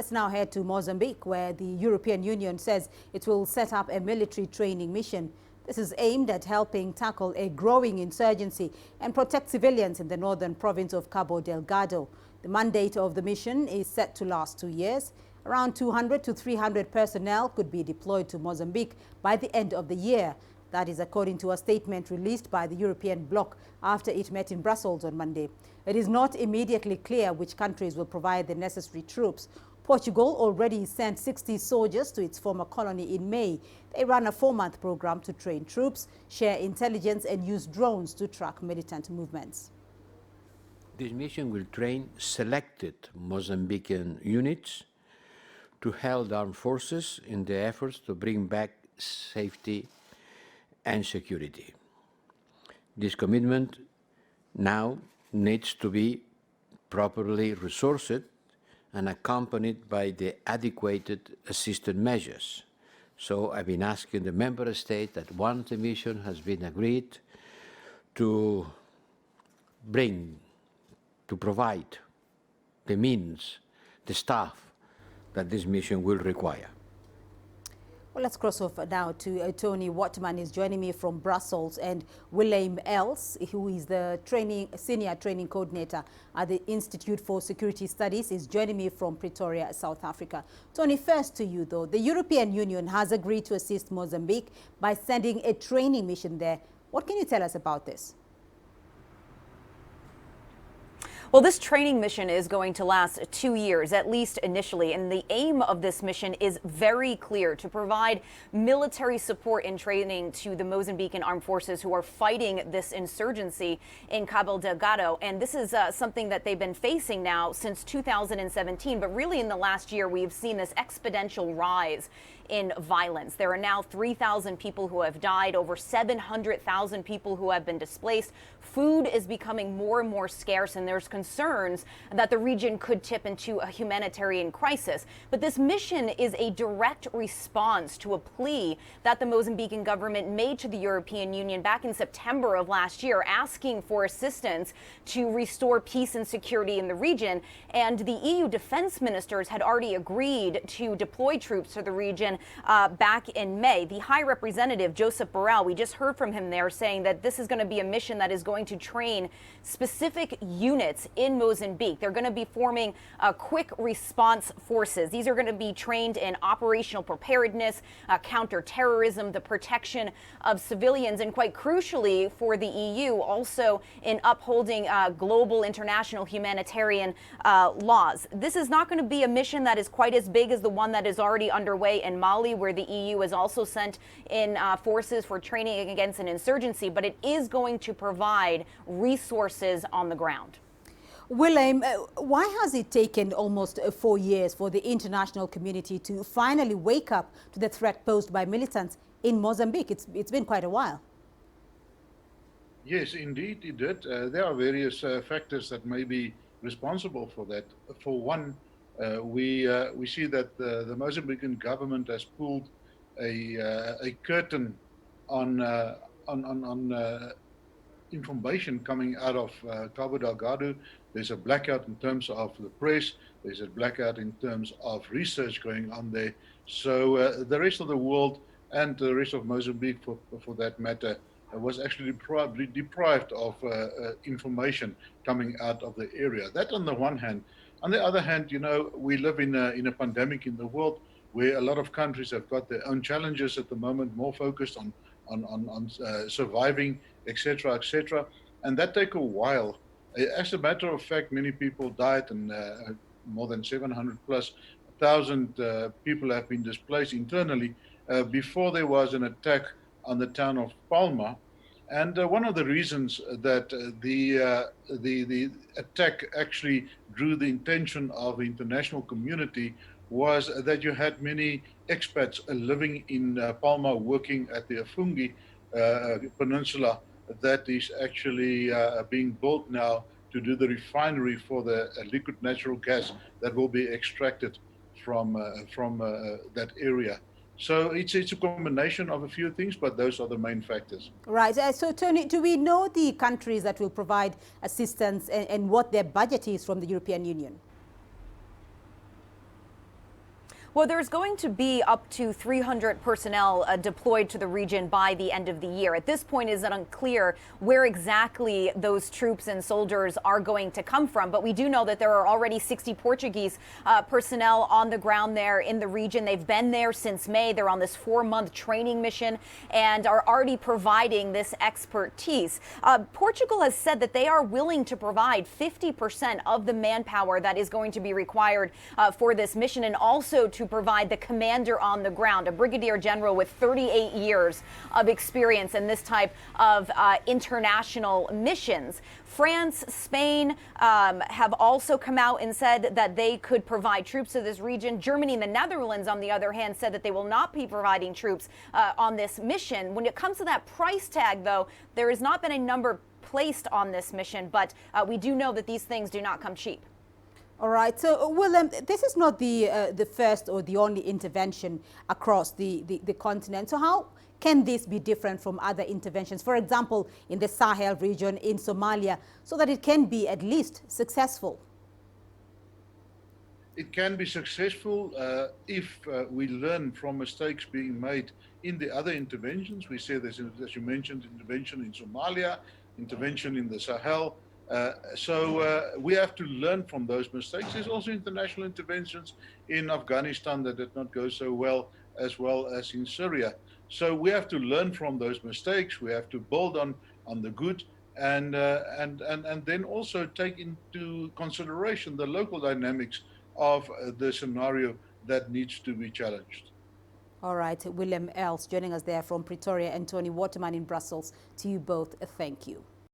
Let's now head to Mozambique, where the European Union says it will set up a military training mission. This is aimed at helping tackle a growing insurgency and protect civilians in the northern province of Cabo Delgado. The mandate of the mission is set to last 2 years. Around 200 to 300 personnel could be deployed to Mozambique by the end of the year. That is according to a statement released by the European bloc after it met in Brussels on Monday. It is not immediately clear which countries will provide the necessary troops. Portugal already sent 60 soldiers to its former colony in May. They ran a 4-month program to train troops, share intelligence and use drones to track militant movements. This mission will train selected Mozambican units to help armed forces in the efforts to bring back safety and security. This commitment now needs to be properly resourced and accompanied by the adequate assistance measures. So I've been asking the member states that once the mission has been agreed to provide the means, the staff that this mission will require. Well, let's cross over now to Tony Wortman is joining me from Brussels, and Willem Els, who is the senior training coordinator at the Institute for Security Studies, is joining me from Pretoria, South Africa. Tony, first to you though, the European Union has agreed to assist Mozambique by sending a training mission there. What can you tell us about this? Well, this training mission is going to last 2 years, at least initially, and the aim of this mission is very clear: to provide military support and training to the Mozambican armed forces who are fighting this insurgency in Cabo Delgado. And this is something that they've been facing now since 2017, but really in the last year we've seen this exponential rise in violence. There are now 3,000 people who have died, over 700,000 people who have been displaced. Food is becoming more and more scarce, and there's concerns that the region could tip into a humanitarian crisis. But this mission is a direct response to a plea that the Mozambican government made to the European Union back in September of last year, asking for assistance to restore peace and security in the region. And the EU defense ministers had already agreed to deploy troops to the region back in May. The High Representative, Joseph Borrell, we just heard from him there saying that this is going to be a mission that is going to train specific units in Mozambique. They're going to be forming quick response forces. These are going to be trained in operational preparedness, counterterrorism, the protection of civilians, and quite crucially for the EU, also in upholding global international humanitarian laws. This is not going to be a mission that is quite as big as the one that is already underway in Mali, where the EU has also sent in forces for training against an insurgency, but it is going to provide resources on the ground. Willem, why has it taken almost 4 years for the international community to finally wake up to the threat posed by militants in Mozambique? It's been quite a while. Yes, indeed it did. There are various factors that may be responsible for that. For one, we see that the Mozambican government has pulled a curtain on information coming out of Cabo Delgado. There's a blackout in terms of the press. There's a blackout in terms of research going on there. So the rest of the world and the rest of Mozambique, for that matter, was actually deprived of information coming out of the area. That on the one hand. On the other hand, you know, we live in a pandemic in the world where a lot of countries have got their own challenges at the moment, more focused on surviving, etc., etc., and that take a while. As a matter of fact, many people died, and more than 700,000+ people have been displaced internally before there was an attack on the town of Palma. And one of the reasons that the attack actually drew the attention of the international community was that you had many expats living in Palma, working at the Afungi Peninsula that is actually being built now to do the refinery for the liquid natural gas that will be extracted from that area. So it's a combination of a few things, but those are the main factors. Right. So, Tony, do we know the countries that will provide assistance and what their budget is from the European Union? Well, there's going to be up to 300 personnel deployed to the region by the end of the year. At this point, it is unclear where exactly those troops and soldiers are going to come from. But we do know that there are already 60 Portuguese personnel on the ground there in the region. They've been there since May. They're on this 4-month training mission and are already providing this expertise. Portugal has said that they are willing to provide 50% of the manpower that is going to be required for this mission, and also to provide the commander on the ground, a brigadier general with 38 years of experience in this type of international missions. France, Spain have also come out and said that they could provide troops to this region. Germany and the Netherlands, on the other hand, said that they will not be providing troops on this mission. When it comes to that price tag, though, there has not been a number placed on this mission, but we do know that these things do not come cheap. All right. So, Willem, this is not the first or the only intervention across the continent. So how can this be different from other interventions, for example, in the Sahel region, in Somalia, so that it can be at least successful? It can be successful if we learn from mistakes being made in the other interventions. We say there's, as you mentioned, intervention in Somalia, intervention in the Sahel. So we have to learn from those mistakes. There's also international interventions in Afghanistan that did not go so well as in Syria. So we have to learn from those mistakes. We have to build on the good, and then also take into consideration the local dynamics of the scenario that needs to be challenged. All right, Willem Els joining us there from Pretoria, and Tony Waterman in Brussels. To you both, thank you.